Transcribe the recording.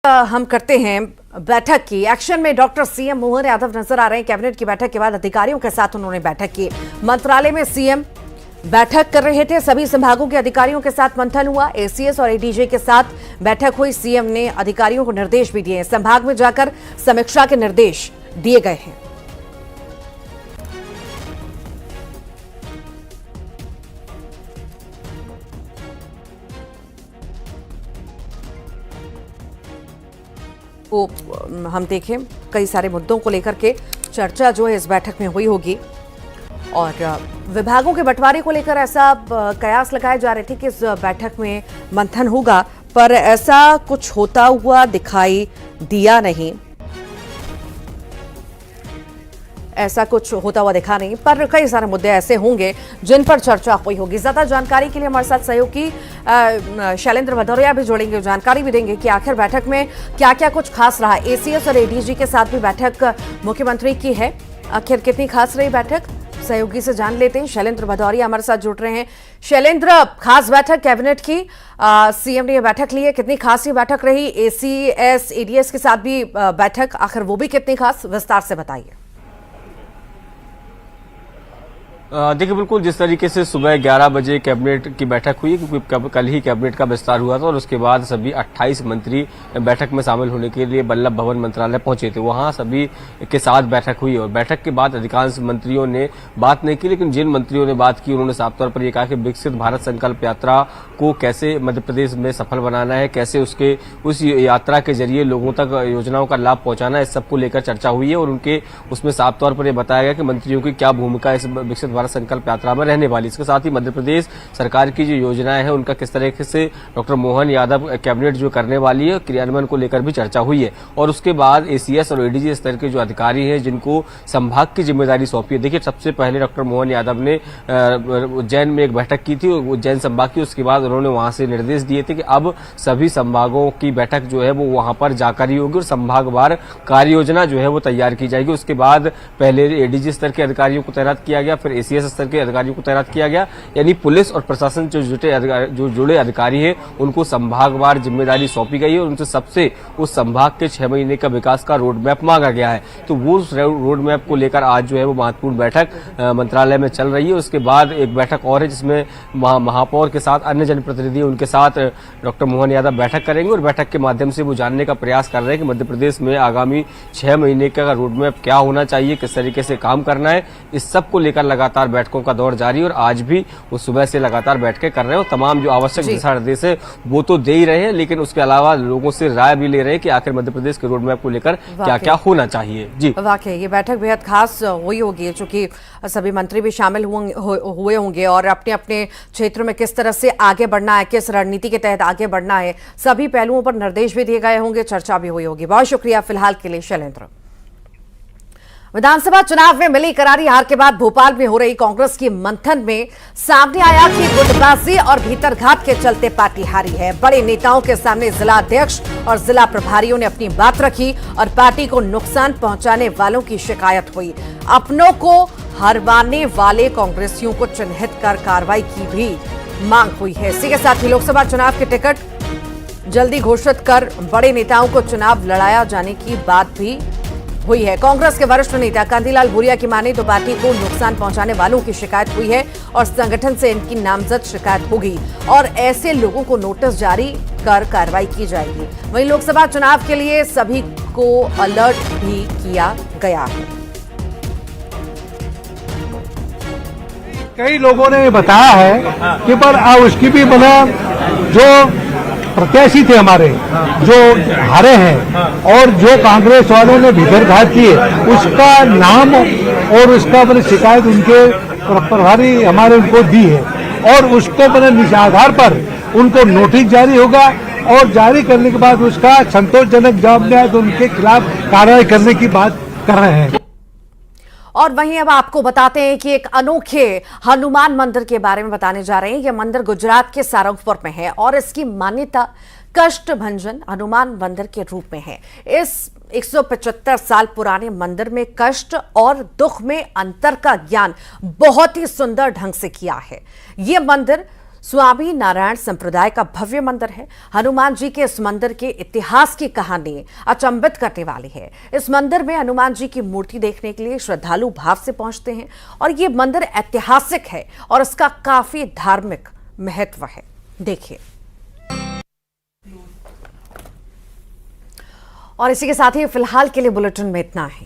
हम करते हैं बैठक की। एक्शन में डॉक्टर सीएम मोहन यादव नजर आ रहे हैं। कैबिनेट की बैठक के बाद अधिकारियों के साथ उन्होंने बैठक की। मंत्रालय में सीएम बैठक कर रहे थे। सभी संभागों के अधिकारियों के साथ मंथन हुआ। एसीएस और एडीजी के साथ बैठक हुई। सीएम ने अधिकारियों को निर्देश भी दिए। संभाग में जाकर समीक्षा के निर्देश दिए गए हैं। को हम देखें, कई सारे मुद्दों को लेकर के चर्चा जो है इस बैठक में हुई होगी और विभागों के बंटवारे को लेकर ऐसा कयास लगाए जा रहे थे कि इस बैठक में मंथन होगा, पर ऐसा कुछ होता हुआ दिखाई दिया नहीं। ऐसा कुछ होता हुआ दिखा नहीं, पर कई सारे मुद्दे ऐसे होंगे जिन पर चर्चा हुई होगी। ज्यादा जानकारी के लिए हमारे साथ सहयोगी शैलेंद्र भदौरिया भी जुड़ेंगे, जानकारी भी देंगे कि आखिर बैठक में क्या क्या कुछ खास रहा। एसीएस और एडीजी के साथ भी बैठक मुख्यमंत्री की है, आखिर कितनी खास रही बैठक, सहयोगी से जान लेते हैं। शैलेंद्र भदौरिया हमारे साथ जुड़ रहे हैं। शैलेंद्र, खास बैठक कैबिनेट की, सीएम ने यह बैठक ली है, कितनी खास ये बैठक रही? एसीएस एडीएस के साथ भी बैठक, आखिर वो भी कितनी खास, विस्तार से बताइए। देखिए, बिल्कुल जिस तरीके से सुबह 11 बजे कैबिनेट की बैठक हुई, क्योंकि कल ही कैबिनेट का विस्तार हुआ था और उसके बाद सभी 28 मंत्री बैठक में शामिल होने के लिए वल्लभ भवन मंत्रालय पहुंचे थे। वहां सभी के साथ बैठक हुई और बैठक के बाद अधिकांश मंत्रियों ने बात नहीं की, लेकिन जिन मंत्रियों ने बात की उन्होंने साफ तौर पर यह कहा कि विकसित भारत संकल्प यात्रा को कैसे मध्य प्रदेश में सफल बनाना है, कैसे उस यात्रा के जरिए लोगों तक योजनाओं का लाभ पहुंचाना है, इस सबको लेकर चर्चा हुई है। और उनके उसमें साफ तौर पर यह बताया गया कि मंत्रियों की क्या भूमिका इस विकसित भारत संकल्प यात्रा में रहने वाली। इसके साथ ही मध्य प्रदेश सरकार की जो योजनाएं हैं उनका किस तरीके से डॉक्टर मोहन यादव कैबिनेट जो करने वाली है, क्रियान्वयन को लेकर भी चर्चा हुई है। और उसके बाद एसीएस और एडीजी स्तर के जो अधिकारी हैं जिनको संभाग की जिम्मेदारी सौंपी है। देखिए, सबसे पहले डॉक्टर मोहन यादव ने उज्जैन में एक बैठक की थी, उज्जैन संभाग की। उसके बाद उन्होंने वहां से निर्देश दिए थे कि अब सभी संभागों की बैठक जो है वो वहां पर जाकर ही होगी और संभागवार कार्य योजना जो है वो तैयार की जाएगी। उसके बाद पहले एडीजी स्तर के अधिकारियों को तैनात किया गया, फिर एसीएस स्तर के अधिकारियों को तैनात किया गया। यानी पुलिस और प्रशासन जो जुड़े अधिकारी हैं उनको संभागवार जिम्मेदारी सौंपी गई है और उनसे सबसे उस संभाग के 6 महीने का विकास का रोड मैप मांगा गया है। तो वो उस रोड मैप को लेकर आज जो है वो महत्वपूर्ण बैठक मंत्रालय में चल रही है। उसके बाद एक बैठक और है जिसमें महापौर के साथ अन्य जनप्रतिनिधि उनके साथ डॉक्टर मोहन यादव बैठक करेंगे और बैठक के माध्यम से वो जानने का प्रयास कर रहे हैं कि मध्य प्रदेश में आगामी 6 महीने का रोड मैप क्या होना चाहिए, किस तरीके से काम करना है। इस सब को लेकर लगातार बैठकों का दौर जारी और आज भी वो सुबह से लगातार बैठकें कर रहे हैं और तमाम जो आवश्यक दिशा निर्देश है वो तो दे ही रहे हैं, लेकिन उसके अलावा लोगों से राय भी ले रहे हैं कि आखिर मध्य प्रदेश के रोड मैप को लेकर क्या क्या होना चाहिए। जी, वाकई ये बैठक बेहद खास हुई होगी, चूंकि सभी मंत्री भी शामिल हुए होंगे और अपने अपने क्षेत्र में किस तरह से आगे बढ़ना है, किस रणनीति के तहत आगे बढ़ना है, सभी पहलुओं पर निर्देश भी दिए गए होंगे, चर्चा भी हुई होगी। बहुत शुक्रिया फिलहाल के लिए शैलेंद्र। विधानसभा चुनाव में मिली करारी हार के बाद भोपाल में हो रही कांग्रेस की मंथन में सामने आया कि गुटबाजी और भीतरघात के चलते पार्टी हारी है। बड़े नेताओं के सामने जिला अध्यक्ष और जिला प्रभारियों ने अपनी बात रखी और पार्टी को नुकसान पहुंचाने वालों की शिकायत हुई। अपनों को हरवाने वाले कांग्रेसियों को चिन्हित कर कार्रवाई की भी मांग हुई है। इसी के साथ ही लोकसभा चुनाव के टिकट जल्दी घोषित कर बड़े नेताओं को चुनाव लड़ाया जाने की बात भी हुई है। कांग्रेस के वरिष्ठ नेता कांतिलाल भूरिया की माने तो पार्टी को नुकसान पहुंचाने वालों की शिकायत हुई है और संगठन से इनकी नामजद शिकायत होगी और ऐसे लोगों को नोटिस जारी कर कार्रवाई की जाएगी। वहीं लोकसभा चुनाव के लिए सभी को अलर्ट भी किया गया है। कई लोगों ने बताया है कि पर उसकी भी बना जो प्रत्याशी थे हमारे जो हारे हैं और जो कांग्रेस वालों ने भीतरघात किए उसका नाम और उसका मैंने शिकायत उनके प्रभारी हमारे उनको दी है और उसको मैंने आधार पर उनको नोटिस जारी होगा और जारी करने के बाद उसका संतोषजनक जवाब दिया तो उनके खिलाफ कार्रवाई करने की बात कर रहे हैं। और वहीं अब आपको बताते हैं कि एक अनोखे हनुमान मंदिर के बारे में बताने जा रहे हैं। यह मंदिर गुजरात के सारंगपुर में है और इसकी मान्यता कष्टभंजन हनुमान मंदिर के रूप में है। इस 175 साल पुराने मंदिर में कष्ट और दुख में अंतर का ज्ञान बहुत ही सुंदर ढंग से किया है। यह मंदिर स्वामी नारायण संप्रदाय का भव्य मंदिर है। हनुमान जी के इस मंदिर के इतिहास की कहानी अचंभित करने वाली है। इस मंदिर में हनुमान जी की मूर्ति देखने के लिए श्रद्धालु भाव से पहुंचते हैं और ये मंदिर ऐतिहासिक है और इसका काफी धार्मिक महत्व है। देखिए। और इसी के साथ ही फिलहाल के लिए बुलेटिन में इतना है।